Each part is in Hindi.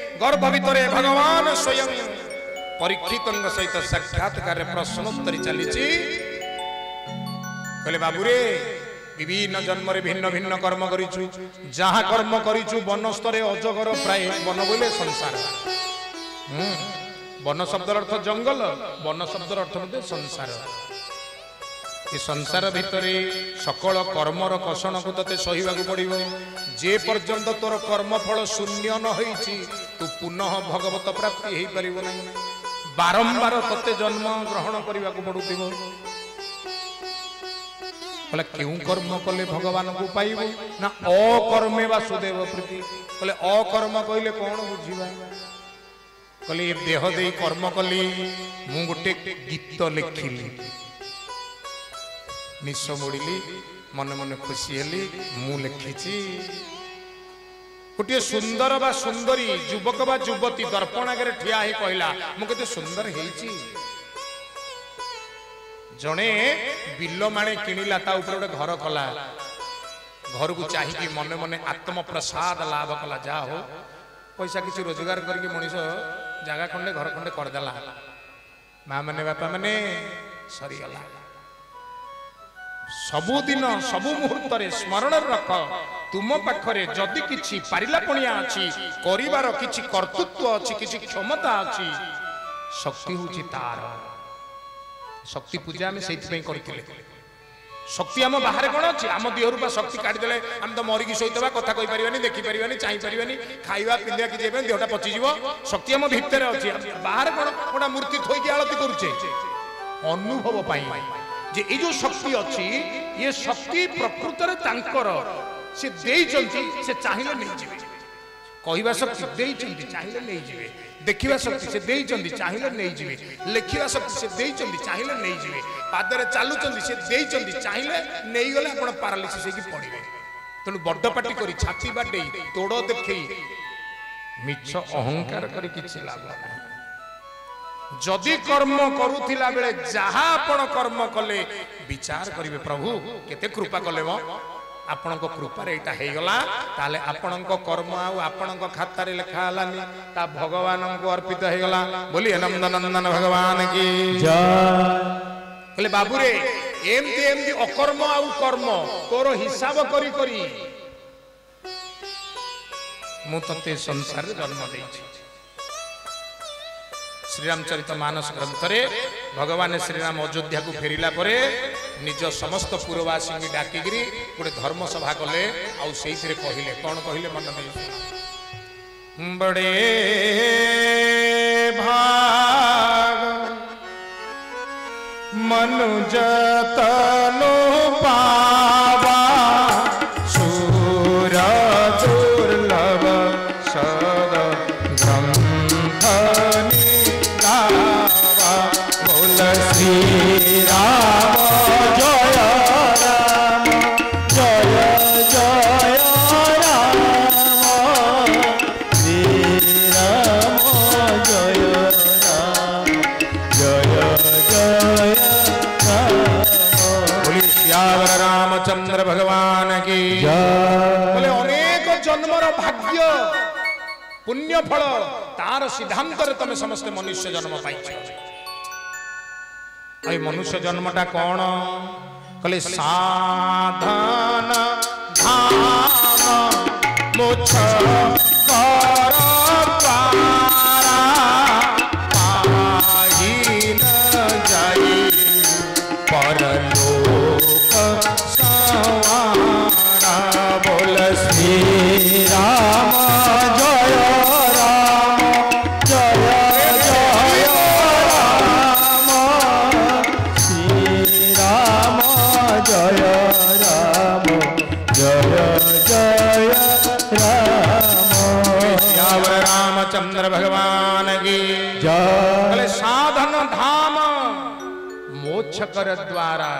गर्भ भितर भगवान स्वयं परीक्षित सहित साक्षात्कार प्रश्नोत्तरी चली कहले बाबूरे विभिन्न जन्म भिन्न भिन्न कर्म करिछु जहाँ कर्म करिछु वन स्तर अजगर प्राय वन बोले संसार वन शब्द अर्थ जंगल वन शब्द अर्थ मध्य संसार ये संसार भितर सकल कर्मर कषण को ते सहिबा पड़ो जे पर्यंत तोर कर्मफल शून्य न होईछि तू पुनः भगवत प्राप्ति हो पार ना बारंबार तते जन्म ग्रहण करने को पड़ुथिबो बोले क्यों कर्म कले भगवान को पाइब ना अकर्मे वासुदेव प्रीति बोले अकर्म कहले कौन बुझीबा कहले देह दे कर्म कली मु गोटे गीत लिखिली निश मोड़िली मन मन खुशी हेली मु लिखिची गोटे सुंदर बा सुंदरी युवक बा युवती दर्पण आगे ठिया ही कहला मु केते सुंदर हेची जड़े बिल माणे किणिला ता ऊपर गोटे घर कला घर को चाहिए मने मने आत्म प्रसाद लाभ कला जा हो पैसा किसी रोजगार करके मनीष जगह खंडे घर खंडे करदेला माँ मैंने बापा मैंने सरीगला सबुदिन सबु मुहूर्त स्मरण रख तुम पाखरे जदि किछि पारिला पणिया अछि करिवार किछि कर्तृत्व अछि किछि क्षमता अछि शक्ति होछि तार शक्ति पूजा में सेति पई करथिले शक्ति आम बाहर कौन अच्छी आम देहर पा शक्ति काटिदेले आम तो मरिकी शोवा कथा कही पारानी देखी पारानी चाह पारानी खाଇବା पिंधा कि देहटा पचिज शक्ति आम भितर अच्छी बाहर कौन गोटा मूर्ति थोक आलती करुचे अनुभव जे ये जो शक्ति अच्छी ये शक्ति प्रकृत से से चाहिए नहीं जीवे कहवा शक्ति देइचंती चाहिए नहीं जीवे देखिवा शक्ति से देइचंती चाहिए नहीं जीवे लिखिवा शक्ति से देइचंती चाहिए नहीं जीवे पादरे चालुचंती से देइचंती चाहिए नहीं गले आपण पैरालिसिस होगी पड़िबे तेणु बड़ पाटी करी छाती बाटे तोड़ देखई मिछ अहंकार करी किछि लाभ नहीं जदि कर्म करुथिला बेले जहा आपण कर्म कले विचार करिवे प्रभु केते कृपा कले मो आपण कृपार यहाँ होगला ताले आपण कर्म आपण खाता लिखा हलानी ता भगवान को अर्पित होगला बोलिए नंदनंदन भगवान की जय बाबूरे एमती एमती अकर्म आउ कर्म तोर हिसाब करी करी मु तते संसार जन्म देछि श्रीरामचरित मानस ग्रंथ रे भगवान श्रीराम अयोध्या को फेरिला परे निज समस्त पुरवासी की डाकिगिरी गोटे धर्म सभा कले आउ सेइथिरे कहिले कौन कहिले मन नहीं बड़े भाग मनुज तनु पावा सूर दुर्लभ सद ग्रंथनि गावा बोल श्री राम जय राम जय जय राम श्री राम जय राम जय जय राम बोले श्यावर रामचंद्र भगवान की बोले अनेक जन्मर भाग्य पुण्य फल तार सिद्धांत तुम समस्त मनुष्य जन्म पाइछ मनुष्य जन्मटा कौन कले साधन धाम मोक्ष कर पारा पाहि न जाई परलोक संवारा बोल श्री राम जय राम जय जय राम श्री राम जय राम जय जय राम रामचंद्र भगवान की जय साधन धाम मोक्ष कर द्वारा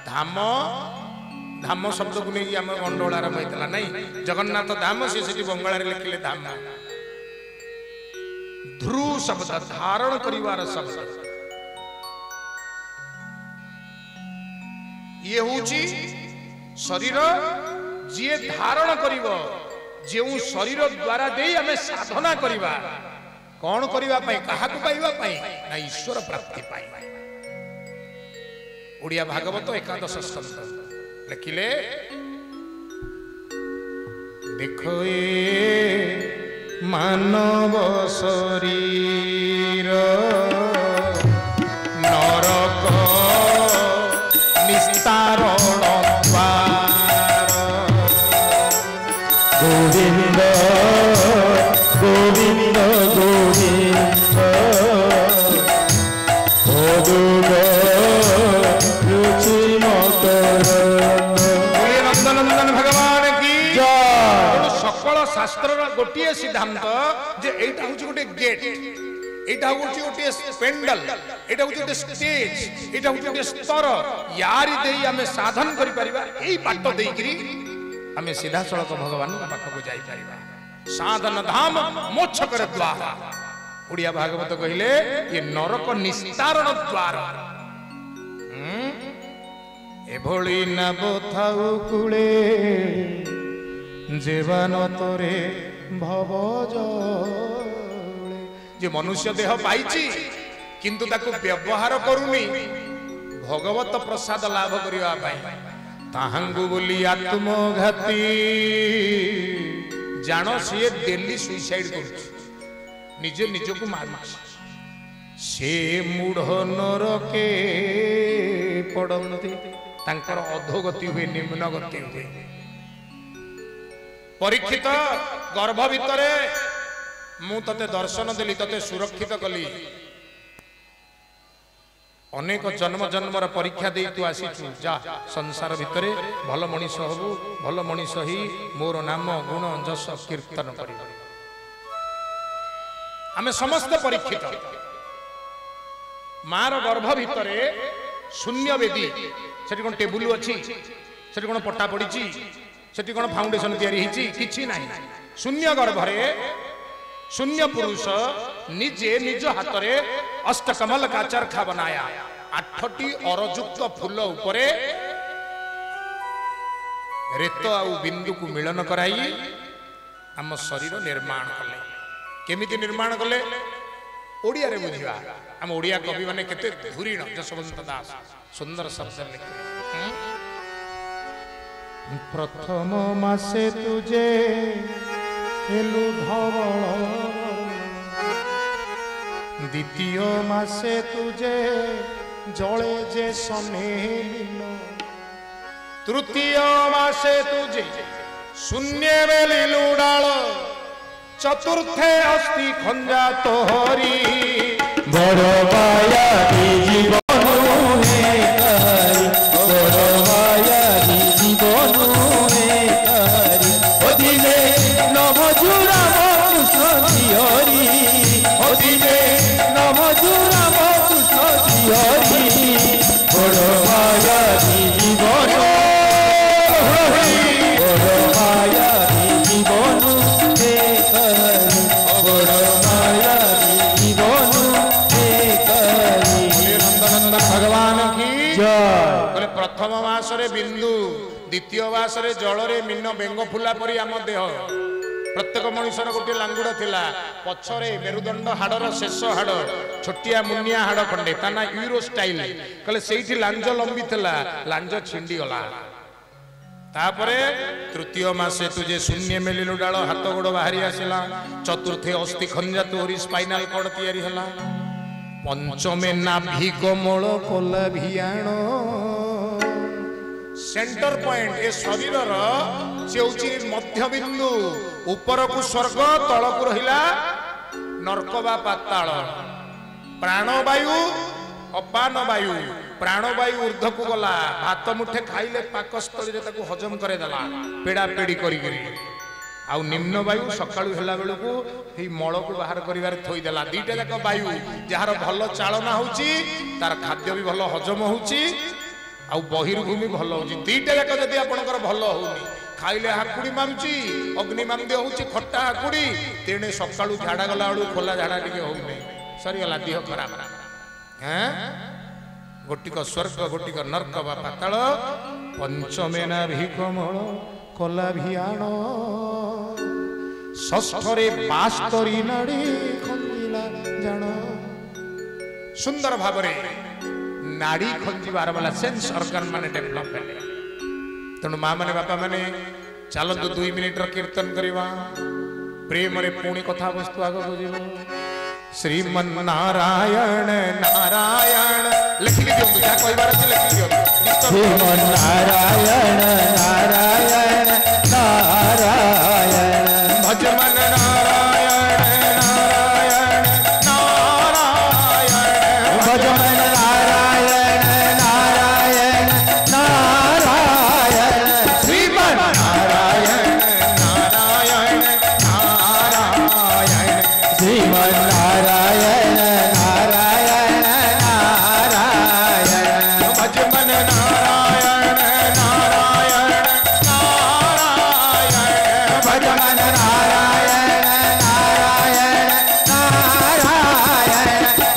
धाम धाम शब्द को नहीं आम गंडोल आरंभ होता नहीं जगन्नाथ धाम से बंगाल लिखिले धाम ध्रुव शब्द धारण करिवार शब्द ये हूँ शरीर जी धारण करिवो जो शरीर द्वारा दे आम साधना करवा कौन करने पाइबा ना ईश्वर प्राप्ति पाई। ओडिया भागवत एकादश स्कंद लिखिले देखो ए मानव शरीर नरक निस्तारण द्वार गोविंद गोविंद गोविंद रुचि मकर नंदन भगवान की सकल शास्त्र गोटे सिद्धांत जे एटा हूँ गोटे गेट एटा हूँ गोटे पेंडल एटा हूँ गोटे स्टेज एटा हूँ गोटे स्तर यारी देई आमे साधन करि परिबा एई बाट देइकरी आमे सीधा सड़क भगवान पाखक जाई परिबा। साधन धाम मोक्ष कर द्वार ओडिया भागवत कहिले ये नरक निस्तारण द्वार एभली नब थाउ कुले जीवन तोरे भव जले जे मनुष्य देह पाइछि किंतु ताको व्यवहार करूनी भगवत प्रसाद लाभ करिया पाई ताहांगु बोली आत्मघाती जानो से डेली सुइसाइड करूछि निजे निजको मारुछि से मूढ़ नरके पड़ती तांकर अधोगति हुए निम्न गति हुए। परीक्षित गर्भ भितरे मु तते दर्शन देली तते सुरक्षित कली अनेक जन्म जन्मर परीक्षा दे तू आसीचु जा संसार भितरे भल मनीष हबु भल मनीष ही मोर नाम गुण जस कीर्तन करिबो। आमे समस्त परीक्षित मार गर्भ भितरे शून्य वेदी सेठी कोन टेबुल अछि सेठी कोन पट्टा पड़िछि सेठी कोन फाउंडेशन तयारी हिची किछि नाही शून्य गर्भरे शून्य पुरुष निजे निज हाथ रे अष्टकमल का चरखा बनाया 8टी अरजुक्त फूल उपरे रेत आउ बिंदु को मिलन कराई आम शरीर निर्माण कले। केमिति निर्माण कले ओडिया रे बुझिबा आम ओडिया कवि माने केते धुरीण जसवंत दास सुंदर शब्द लिखे प्रथम मासे तुझे हेलु धवल द्वितीय मासे तुझे जले जे सनेलिल तृतीय मासे तुझे शून्य बेलिलु डाल चतुर्थे अस्ति खंजा तोहरी बड़ माया जीवन हे तारी बड़ माया जीवन हे तारी ओदिने नभजुरा कृष्ण हरि ओदिने नभजुरा कृष्ण हरि बड़ माया जीवन बड़ माया जीवन हे तारी बड़ माया जीवन हे तारी। नंदन भगवान की जय। प्रथम मास रे बिंदु द्वितीय मास रे जल रे मीन बेंग फुला परी आम देह प्रत्येक मनुष्यर गोटे लांगुड़ थिला पछरे मेरुदंड हाड़र शेष हाड़ छोटिया मुनिया हाड़ खंडे ता ना यूरो स्टाइल कहले सेठी लांज लंबी थिला लांज छिंडी गला तापरे तृतीय मासे तुझे शून्य मेलिलु डाल हाथ गोड़ बाहरी आसिला चतुर्थे अस्थि खंजा तोरी स्पाइनाल कॉर्ड तयारी हला पंचमे नाभि कमल कोला भियाण सेंटर पॉइंट ए शरीर से होची मध्य बिंदु ऊपर को स्वर्ग तल को रहिला नरक बा पाताल प्राणवायु अपान वायु प्राणवायु ऊर्ध को गला भात मुठे खाइले पाकस्थली रे ताको हजम करे देला पेड़ा पेड़ी करी करी आउ निम्न वायु सकाळु हेला बेलको हे मळ को बाहर करिवार थोई देला दीटा जाक वायु जहार भल चालना होची तार खाद्य भी भल हजम होची आउ बहिर्भूमि भल होची दीटा जाक जदी आपनकर भल होनी खाइले हाकुड़ी मारुची अग्नि मांद्य होची खट्टा हाकुड़ी तेणे सकाळु झाडा गला आळु खोला झाडा टिके होउनी सरी गला देह खराब हैं गोटिक स्वर्ग गोटिक नरक बा पाताल पंचमेना भिकमल कला भियाण षष्ठरे 72 नाड़ी खंजिला जान सुंदर भाव नाड़ी खंजिबार वाला सेंस ऑर्गन माने डेवलप हेले तेणु माँ माने बापा माने चलतु 2 मिनिट कीर्तन करवा प्रेम रे पुणी कथा वस्तु आग बुझ श्रीमन नारायण नारायण लिखि दियो क्या कहबार अछि लिखि दियो श्रीमन नारायण नारायण नारायण भजमन नारायण नारायण नारायण भजमन नारायण नारायण नारायण श्रीमन नारायण नारायण नारायण श्रीमन नारायण नारायण नारायण भजमन नारायण नारायण नारायण भजमन नारायण नारायण नारायण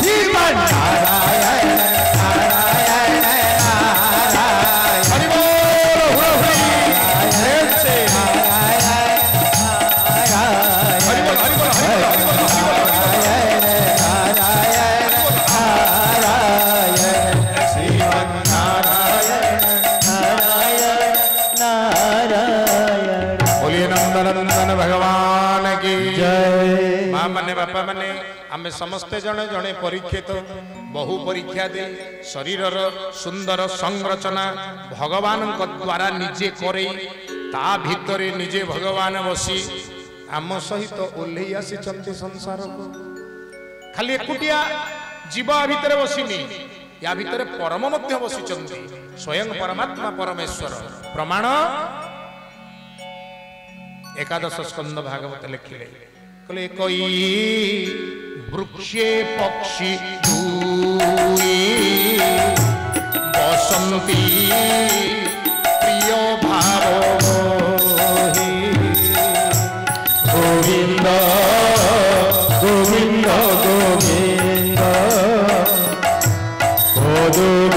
श्रीमन नारायण नारायण नारायण हरि बोल हुरहुरी जय से हरि बोल हरि बोल हरि बोल हरि बोल श्रीमन नारायण बोलिए नंदनंदन भगवान की जय माँ माने बापा माने आमे समस्ते जने जने परीक्षित बहु परीक्षा दे शरीर सुंदर संरचना भगवान द्वारा निजे करे ता भितरे निजे भगवान बसी आम सहित ओल्हे आसी संसार को खाली एकुटिया जीव भितर बसिनी या भितर परम मध्य बसी स्वयं परमात्मा परमेश्वर प्रमाण एकादश स्कंद भागवत लिखिले कहले कोई वृक्षे पक्षी दुई बसंती प्रिय भाव मोहि गोविंद गोविंद गोविंद गोदुग